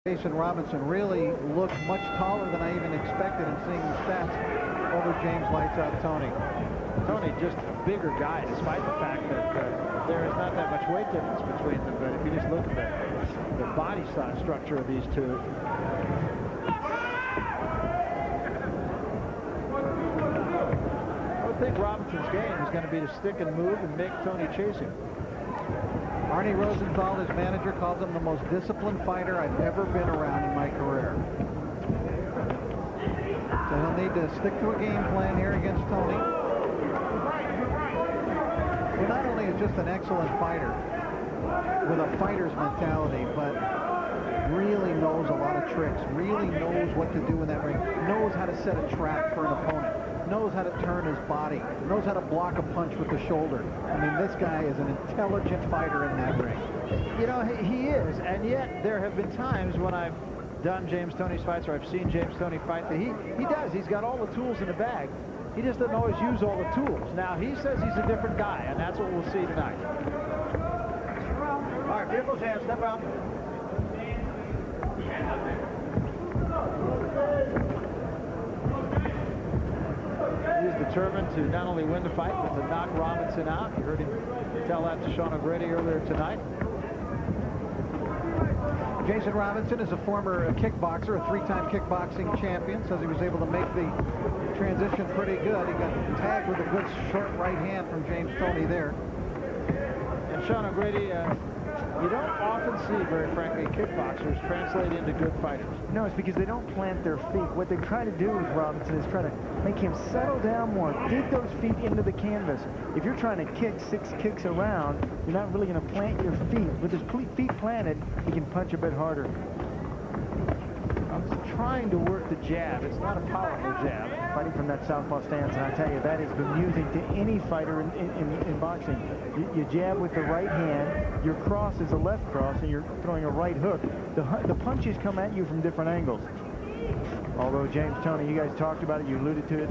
Jason Robinson really looked much taller than I even expected in seeing the stats over James Lights Out Toney. Toney just a bigger guy, despite the fact that there is not that much weight difference between them. But if you just look at the body size structure of these two. I would think Robinson's game is going to be to stick and move and make Toney chase him. Arnie Rosenthal, his manager, calls him the most disciplined fighter I've ever been around in my career. So he'll need to stick to a game plan here against Toney. Who not only is just an excellent fighter with a fighter's mentality, but really knows a lot of tricks, really knows what to do in that ring, knows how to set a trap for an opponent, knows how to turn his body, knows how to block a punch with the shoulder. I mean, this guy is an intelligent fighter in that ring. You know, he is, and yet there have been times when I've done James Toney's fights, or I've seen James Toney fight, that he does. He's got all the tools in the bag. He just doesn't always use all the tools. Now, he says he's a different guy, and that's what we'll see tonight. All right, vehicles hands, step out. He's determined to not only win the fight, but to knock Robinson out. You heard him tell that to Sean O'Grady earlier tonight. Jason Robinson is a former kickboxer, a three-time kickboxing champion. Says he was able to make the transition pretty good. He got tagged with a good short right hand from James Toney there. And Sean O'Grady, you don't often see, very frankly, kickboxers translate into good fighters. No, it's because they don't plant their feet. What they try to do with Robinson is try to make him settle down more, dig those feet into the canvas. If you're trying to kick 6 kicks around, you're not really going to plant your feet. With his feet planted, he can punch a bit harder. I'm trying to work the jab. It's not a powerful jab. Fighting from that southpaw stance, and I tell you, that is bemusing to any fighter in boxing. You jab with the right hand, your cross is a left cross, and you're throwing a right hook. The punches come at you from different angles. Although James Toney, you guys talked about it, you alluded to it in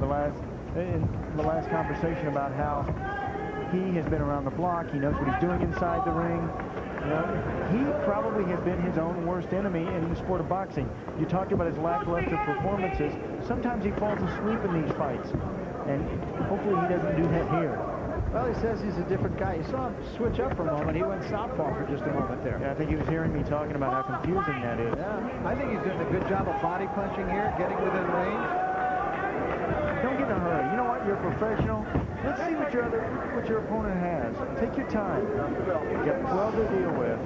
the last conversation about how he has been around the block. He knows what he's doing inside the ring. You know, he probably has been his own worst enemy in the sport of boxing. You talked about his lackluster performances. Sometimes he falls asleep in these fights, and hopefully he doesn't do that here. Well, he says he's a different guy. You saw him switch up for a moment. He went southpaw for just a moment there. Yeah, I think he was hearing me talking about how confusing that is. Yeah, I think he's doing a good job of body punching here, getting within range. Don't get in a hurry. You know what? You're a professional. Let's see what your opponent has. Take your time. You got 12 to deal with.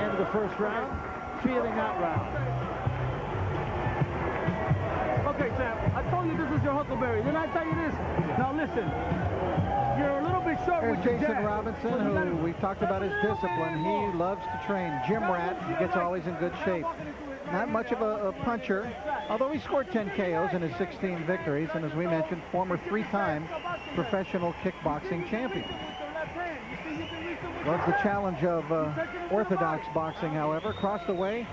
End of the first round. Feeling that round. Okay, Sam, I told you this was your Huckleberry. Didn't I tell you this? Now listen, you're a little bit short There's with your Jason jab. Robinson, who we've talked about his discipline. He loves to train. Gym rat. He gets always in good shape. Not much of a puncher, although he scored 10 KOs in his 16 victories, and as we mentioned, former 3-time professional kickboxing champion. Loves the challenge of orthodox boxing, however. Across the way,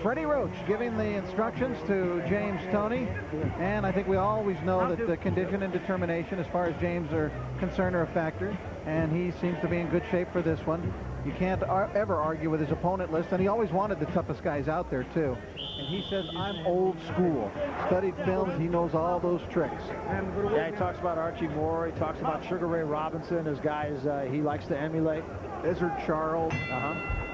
Freddie Roach giving the instructions to James Toney, and I think we always know that the condition and determination as far as James are concerned are a factor, and he seems to be in good shape for this one. You can't ever argue with his opponent list, and he always wanted the toughest guys out there too. And he says, I'm old school. Studied films, he knows all those tricks. Yeah, he talks about Archie Moore. He talks about Sugar Ray Robinson as guys he likes to emulate. Izzard Charles.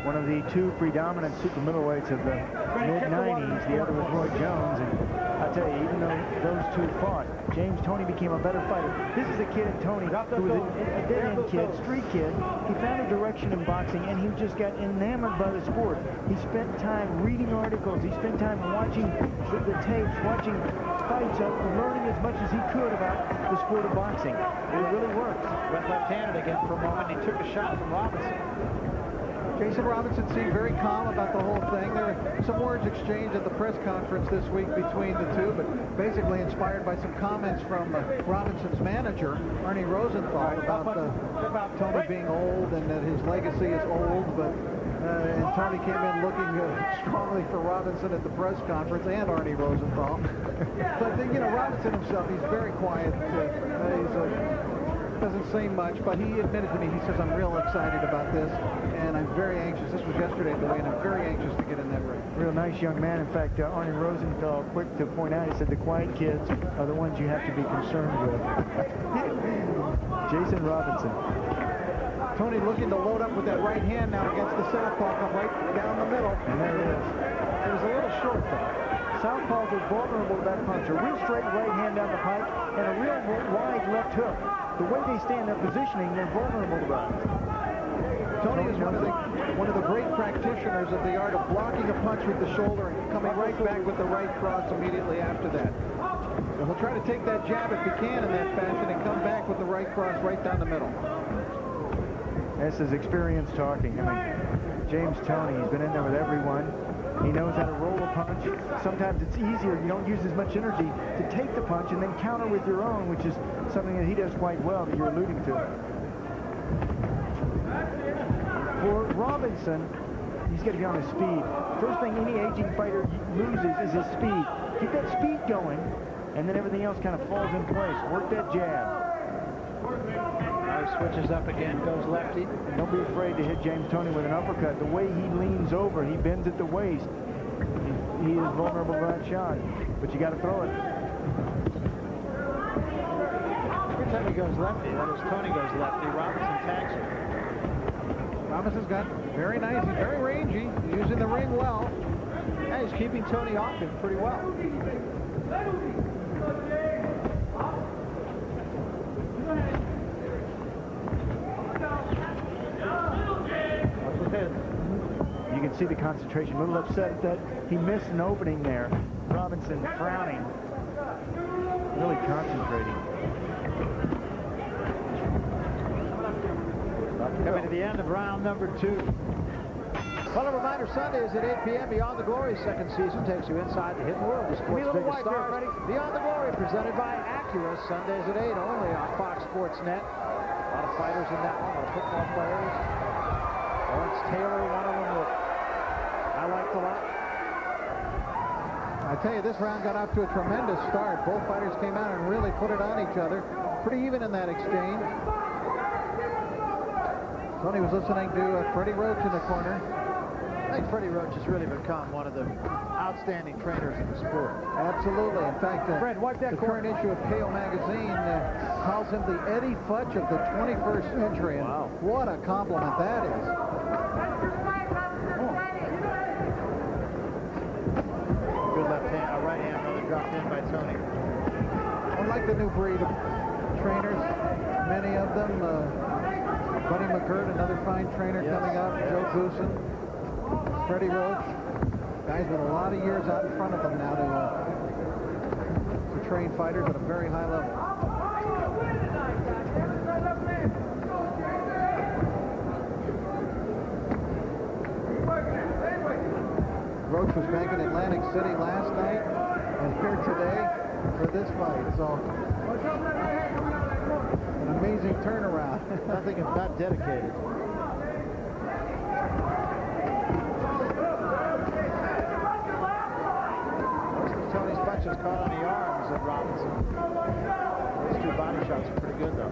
One of the 2 predominant super middleweights of the mid-90s. The other was Roy Jones. And I tell you, even though those 2 fought, James Toney became a better fighter. This is a kid in Toney who was a dead-end kid, street kid. He found a direction in boxing, and he just got enamored by the sport. He spent time reading articles. He spent time watching the tapes, watching fights, learning as much as he could about the sport of boxing. It really works. Went left-handed again for a moment. He took a shot from Robinson. Jason Robinson seemed very calm about the whole thing. There were some words exchanged at the press conference this week between the two, but basically inspired by some comments from Robinson's manager, Arnie Rosenthal, about Toney being old and that his legacy is old, but and Toney came in looking strongly for Robinson at the press conference, and Arnie Rosenthal. But, you know, Robinson himself, he's very quiet. He's Doesn't seem much, but he admitted to me, he says, I'm real excited about this, and I'm very anxious. This was yesterday at the weigh-in. I'm very anxious to get in that ring. Real nice young man. In fact, Arnie Rosenthal, quick to point out, he said the quiet kids are the ones you have to be concerned with. Jason Robinson. Tony looking to load up with that right hand now against the southpaw, come right down the middle. And there it is. It was a little short, though. Southpaws are vulnerable to that punch. A real straight right hand down the pike and a real wide left hook. The way they stand their positioning, they're vulnerable to that. Tony is one of the great practitioners of the art of blocking a punch with the shoulder and coming right back with the right cross immediately after that. So he'll try to take that jab if he can in that fashion and come back with the right cross right down the middle. This is experience talking. I mean, James Toney, he's been in there with everyone. He knows how to roll a punch. Sometimes it's easier. You don't use as much energy to take the punch and then counter with your own, which is something that he does quite well that you're alluding to. For Robinson, he's got to be on his speed. First thing any aging fighter loses is his speed. Keep that speed going, and then everything else kind of falls in place. Work that jab. Switches up again, goes lefty. And don't be afraid to hit James Toney with an uppercut. The way he leans over, he bends at the waist. He is vulnerable to that shot, but you got to throw it. Every time he goes lefty, that is, Toney goes lefty, Robinson tags him. Robinson's got very nice, he's very rangy, using the ring well. Yeah, he's keeping Toney off him pretty well. You can see the concentration. A little upset that he missed an opening there. Robinson frowning. Really concentrating. Coming to the end of round number 2. Well, a reminder, Sundays at 8 p.m. Beyond the Glory second season takes you inside the hidden world of sports' biggest stars. Beyond the Glory presented by Acura. Sundays at 8 only on Fox Sports Net. A lot of fighters in that one, a lot of football players. Lawrence Taylor, one of them that I liked a lot. I tell you, this round got off to a tremendous start. Both fighters came out and really put it on each other. Pretty even in that exchange. Tony was listening to Freddie Roach in the corner. I think Freddie Roach has really become one of the outstanding trainers in the sport. Absolutely. In fact, Fred, wipe that the current issue of KO Magazine calls him the Eddie Futch of the 21st century. And wow. What a compliment that is. Good left hand, right hand, another dropped in by Toney. I like the new breed of trainers. Many of them. Buddy McGirt, another fine trainer coming up. Joe Goosen. Freddie Roach. Guys with a lot of years out in front of them now to train fighters at a very high level. Roach was back in Atlantic City last night and here today for this fight. So an amazing turnaround. Nothing if not dedicated. Tony's punches caught on the arms of Robinson. Those two body shots are pretty good, though.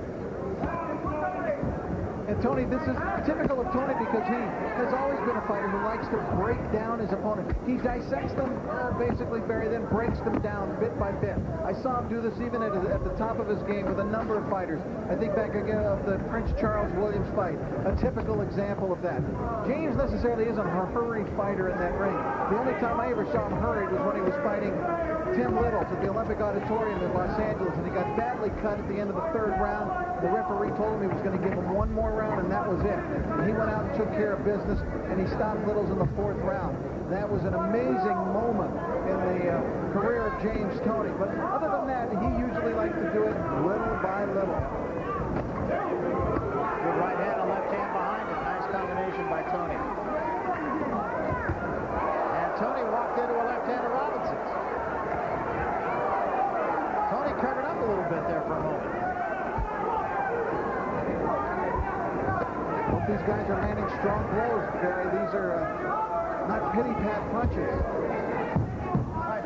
And Tony, this is typical of Tony because he has always been a fighter who likes to break down his opponent. He dissects them, basically, Barry, then breaks them down bit by bit. I saw him do this even at the top of his game with a number of fighters. I think back again of the Prince Charles Williams fight, a typical example of that. James necessarily isn't a hurried fighter in that ring. The only time I ever saw him hurried was when he was fighting Tim Littles at the Olympic Auditorium in Los Angeles, and he got badly cut at the end of the 3rd round. The referee told him he was going to give him one more round, and that was it. And he went out and took care of business, and he stopped Littles in the 4th round. That was an amazing moment in the career of James Toney. But other than that, he usually likes to do it little by little. Good right hand and left hand behind it. Nice combination by Toney. And Toney walked into a left hand of Robinson's. Toney covered up a little bit there for a moment. Both these guys are landing strong blows, Barry. These are not pity-pat punches. All right,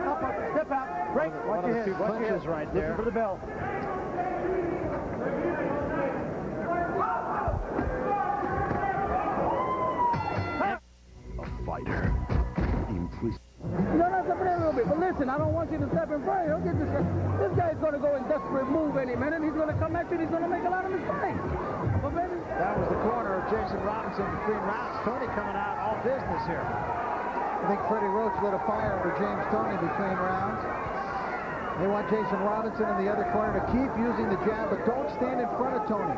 step out. Break. Watch your head. Watch your head right there. Looking for the bell. listen, I don't want you to step in front. He'll get this guy. This guy's going to go in desperate move any minute. He's going to come at you, and he's going to make a lot of mistakes. But baby, that was the corner of Jason Robinson between rounds. Toney coming out all business here. I think Freddie Roach lit a fire for James Toney between rounds. They want Jason Robinson in the other corner to keep using the jab, but don't stand in front of Toney.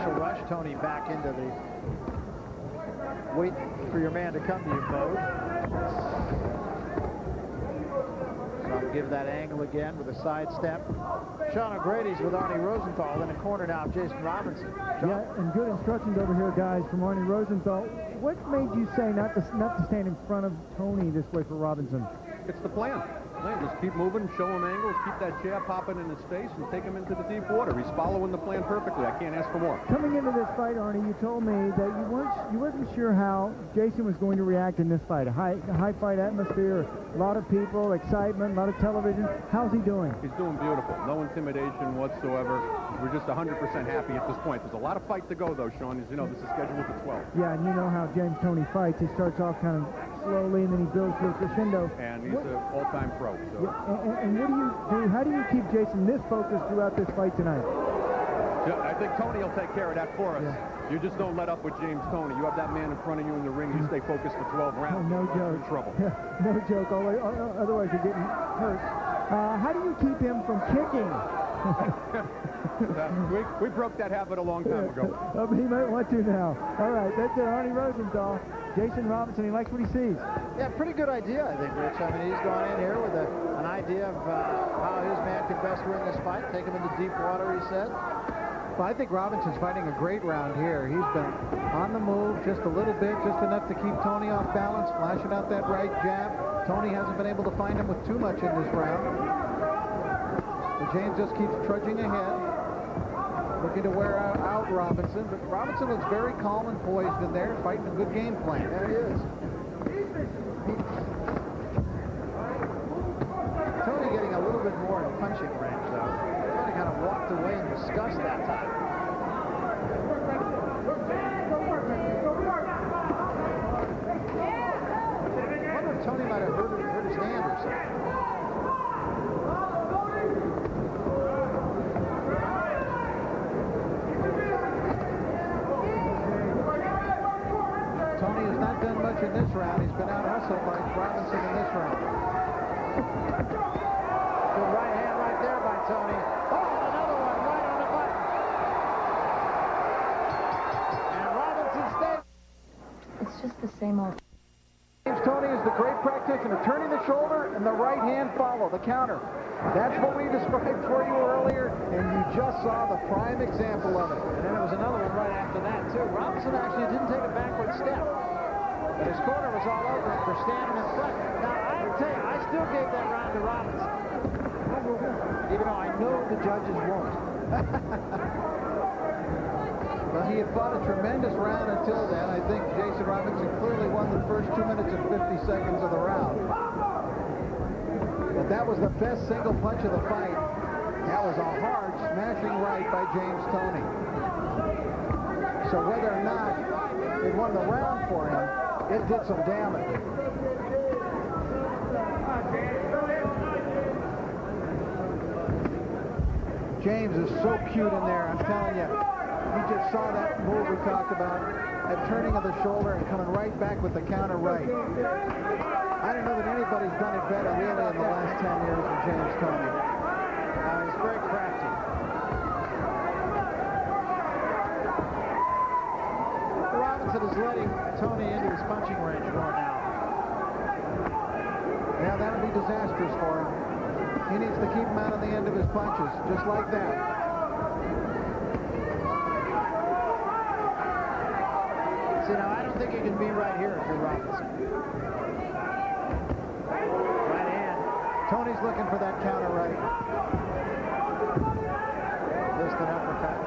Rush Toney back into the wait for your man to come to you mode. So I'll give that angle again with a side step. Sean O'Grady's with Arnie Rosenthal in a corner now of Jason Robinson. Sean? Yeah, and good instructions over here, guys, from Arnie Rosenthal. What made you say not to stand in front of Toney this way for Robinson? It's the plan. Just keep moving, show him angles, keep that jab popping in his face, and take him into the deep water. He's following the plan perfectly. I can't ask for more. Coming into this fight, Arnie, you told me that you wasn't sure how Jason was going to react in this fight. A high fight atmosphere, a lot of people, excitement, a lot of television. How's he doing? He's doing beautiful. No intimidation whatsoever. We're just 100% happy at this point. There's a lot of fight to go, though, Sean. As you know, this is scheduled for 12. Yeah, and you know how James Toney fights. He starts off kind of slowly, and then he builds to a crescendo. And he's an all-time pro. So. Yeah, and what do you do? How do you keep Jason this focused throughout this fight tonight? I think Toney will take care of that for us. Yeah. You just don't let up with James Toney. You have that man in front of you in the ring. You stay focused for 12 rounds. No joke. In trouble. No joke. Otherwise, you're getting hurt. How do you keep him from kicking? We broke that habit a long time ago. He might want to now. All right, that's it. Arnie Rosenthal. Jason Robinson, he likes what he sees. Yeah, pretty good idea, I think, Rich. I mean, he's gone in here with an idea of how his man could best win this fight. Take him into deep water, he said. Well, I think Robinson's fighting a great round here. He's been on the move just a little bit, just enough to keep Toney off balance, flashing out that right jab. Toney hasn't been able to find him with too much in this round. But James just keeps trudging ahead, looking to wear out Robinson. But Robinson looks very calm and poised in there, fighting a good game plan. There he is. Toney getting a little bit more in punching range, though. Toney kind of walked away and discussed that time. I wonder if Toney might have hurt his hand or something. Toney has not done much in this round. He's been out hustled by Robinson in this round. Good right hand right there by Toney. Oh, another one right on the button. And Robinson stays. It's just the same old. James Toney is the great practitioner, turning the shoulder and the right hand follow, the counter. That's what we described for you earlier, and you just saw the prime example of it. And then there was another one right after that, too. Robinson actually didn't take a backward step. But his corner was all over him for standing in front. Now, I tell you, I still gave that round to Robinson. Even though I know the judges won't. Well, he had fought a tremendous round until then. I think Jason Robinson clearly won the first 2 minutes and 50 seconds of the round. But that was the best single punch of the fight. That was a hard, smashing right by James Toney. So whether or not it won the round for him, it did some damage. James is so cute in there, I'm telling you. He just saw that move we talked about, that turning of the shoulder and coming right back with the counter right. I don't know that anybody's done it better, really, in the last 10 years than James Toney. He's very crafty. Robinson is letting Toney into his punching range more now. Yeah, that'll be disastrous for him. He needs to keep him out on the end of his punches, just like that. See, now, I don't think he can be right here if you're Robinson. Right hand. Toney's looking for that counter right. Just an uppercut.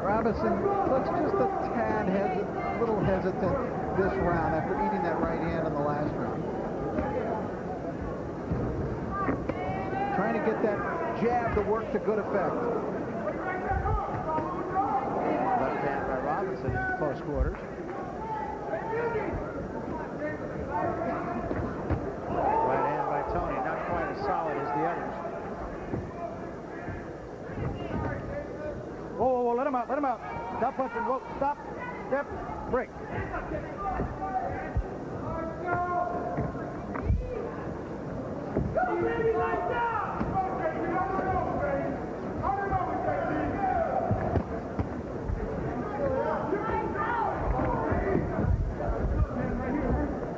Robinson looks just a tad hesitant. little hesitant this round after eating that right hand in the last round. Trying to get that jab to work to good effect. Left hand by Robinson in close quarters. Right hand by Toney, not quite as solid as the others. Whoa, whoa, whoa, let him out, let him out. Stop punching, whoa, stop, step, break.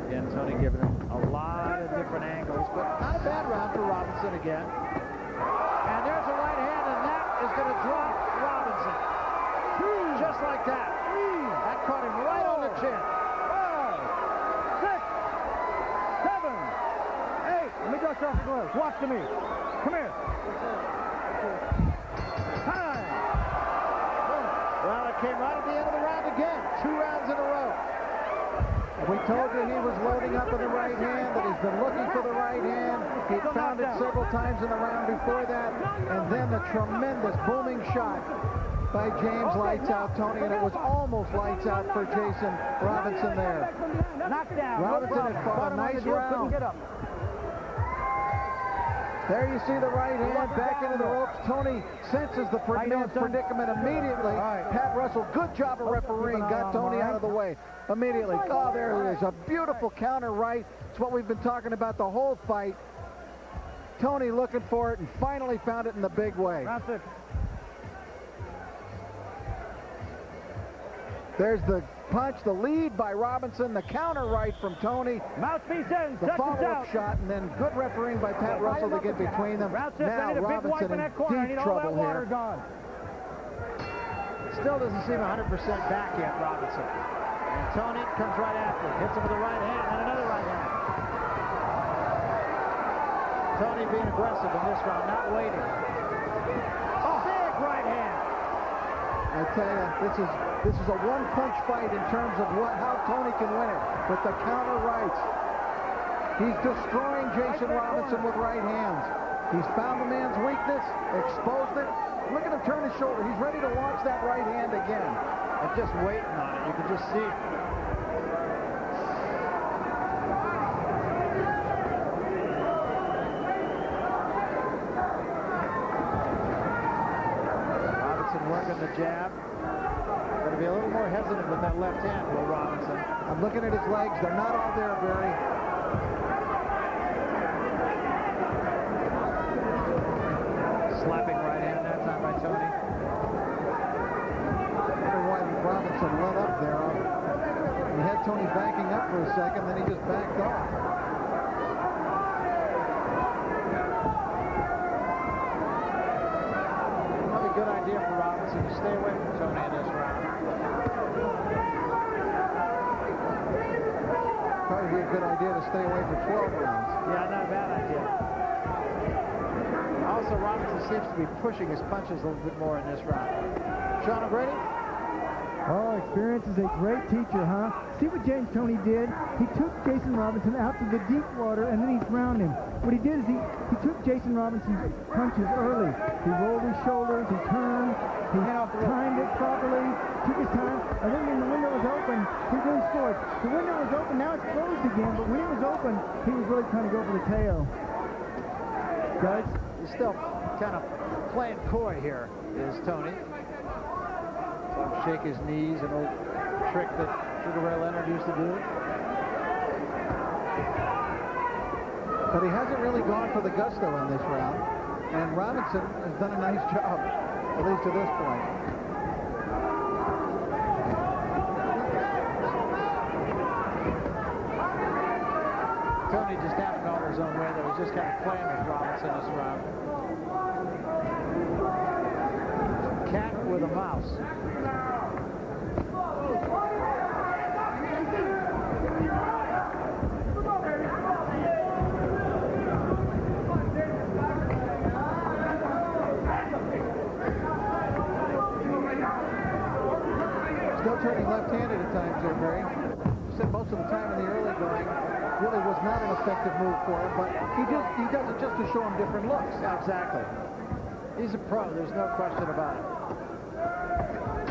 Again, Toney giving him a lot of different angles, but not a bad round for Robinson again. And there's a right hand, and that is going to drop Robinson. Just like that. That caught him right on the chin. 5, 6, 7, 8. Let me dust off the gloves. Watch to me. Come here. Time. Well, it came right at the end of the round again. 2 rounds in a row. We told you he was loading up with the right hand, that he's been looking for the right hand. He found it several times in the round before that. And then the tremendous booming shot by James Lights Out Toney, and it was almost lights out for Jason Robinson there. Robinson had fought a nice round. There you see the right hand back into the ropes. Toney senses the man's predicament immediately. Pat Russell, good job of refereeing, got Toney out of the way immediately. Oh, there it is, a beautiful counter right. It's what we've been talking about the whole fight. Toney looking for it and finally found it in the big way. There's the punch, the lead by Robinson, the counter right from Toney, the follow-up shot, and then good refereeing by Pat Russell to get between them. Now Robinson in deep trouble here. Still doesn't seem 100% back yet, Robinson. And Toney comes right after. Hits him with a right hand and another right hand. Toney being aggressive in this round, not waiting. Oh, big right hand. I tell you, this is a one-punch fight in terms of how Toney can win it with the counter rights. He's destroying Jason Robinson with right hands. He's found the man's weakness, exposed it. Look at him turn his shoulder. He's ready to launch that right hand again. And just waiting on it. You can just see it. Working the jab. Going to be a little more hesitant with that left hand, Will Robinson. I'm looking at his legs. They're not all there, Barry. Slapping right hand that time by Toney. I wonder why Robinson let up there. He had Toney backing up for a second, then he just backed off. Good idea for Robinson to stay away from Toney in this round. Probably be a good idea to stay away for 12 rounds. Yeah, not a bad idea. Also, Robinson seems to be pushing his punches a little bit more in this round. Sean O'Grady? Oh, experience is a great teacher, huh? See what James Toney did? He took Jason Robinson out to the deep water, and then he drowned him. What he did is he took Jason Robinson's punches early. He rolled his shoulders, he turned, he timed it properly, took his time, and then when the window was open, he really scored. The window was open, now it's closed again, but when it was open, he was really trying to go for the KO. Guys? He's still kind of playing coy here, is Toney. Shake his knees, an old trick that Sugar Ray Leonard used to do. But he hasn't really gone for the gusto in this round. And Robinson has done a nice job, at least to this point. Toney just had it all his own way, though. He's just kind of playing with Robinson this round. Cat with a mouse. Still turning left-handed at times there, Barry. You said most of the time in the early going really was not an effective move for him, but he does it just to show him different looks. Exactly. He's a pro. There's no question about it.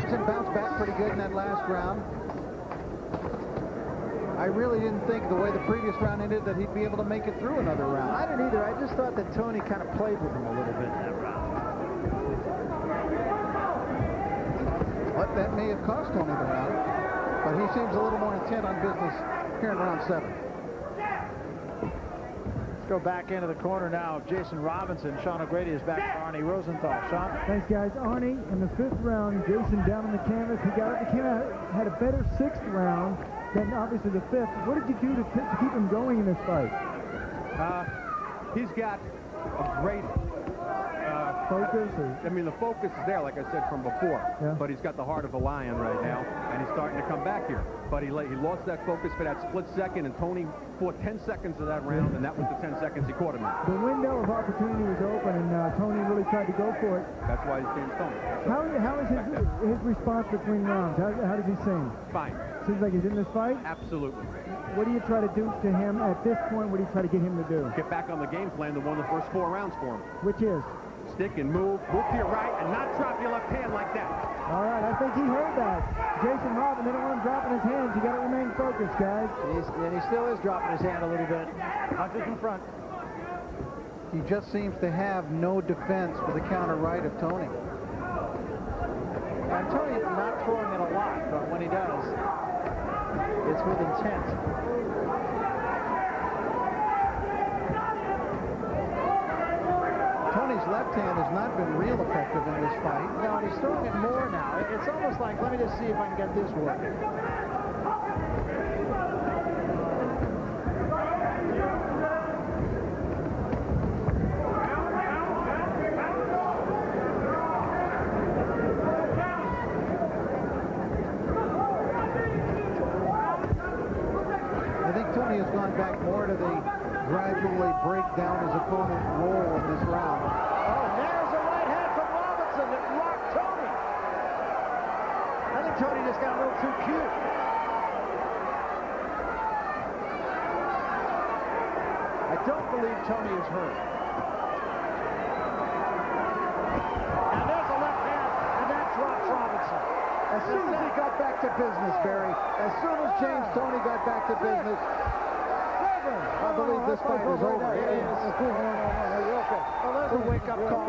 He's bounced back pretty good in that last round. I really didn't think the way the previous round ended that he'd be able to make it through another round. I didn't either. I just thought that Toney kind of played with him a little bit in that round. But that may have cost Toney the round. But he seems a little more intent on business here in round 7. Let's go back into the corner now. Jason Robinson. Sean O'Grady is back for Arnie Rosenthal. Sean? Thanks, guys. Arnie, in the 5th round, Jason down on the canvas. He got up, had a better 6th round than obviously the 5th. What did you do to keep him going in this fight? He's got a great focus? I mean, the focus is there, like I said from before. Yeah. But he's got the heart of a lion right now, and he's starting to come back here. But he lost that focus for that split second, and Toney fought 10 seconds of that round, and that was the 10 seconds he caught him in. The window of opportunity was open, and Toney really tried to go for it. That's why he's James Toney. How is his response between rounds? How does he seem? Fine. Seems like he's in this fight? Absolutely. What do you try to do to him at this point? What do you try to get him to do? Get back on the game plan that won the first 4 rounds for him. Which is? Stick and move to your right, and not drop your left hand like that. All right, I think he heard that. Jason Robin, they don't want him dropping his hands. You got to remain focused, guys. And he still is dropping his hand a little bit. Punches in front. He just seems to have no defense for the counter right of Toney. And Toney not throwing it a lot, but when he does, it's with intent. Toney's left hand has not been real effective in this fight. No, and he's throwing it more now. It's almost like, let me just see if I can get this working. I think Toney has gone back more to the gradually break down his opponent's role in this round. Oh, there's a right hand from Robinson that rocked Toney. I think Toney just got a little too cute. I don't believe Toney is hurt. And there's a left hand, and that drops Robinson. As soon as he got back to business, Barry, as soon as James Toney got back to business, I believe this fight is over. It is. Well, there's a wake-up call.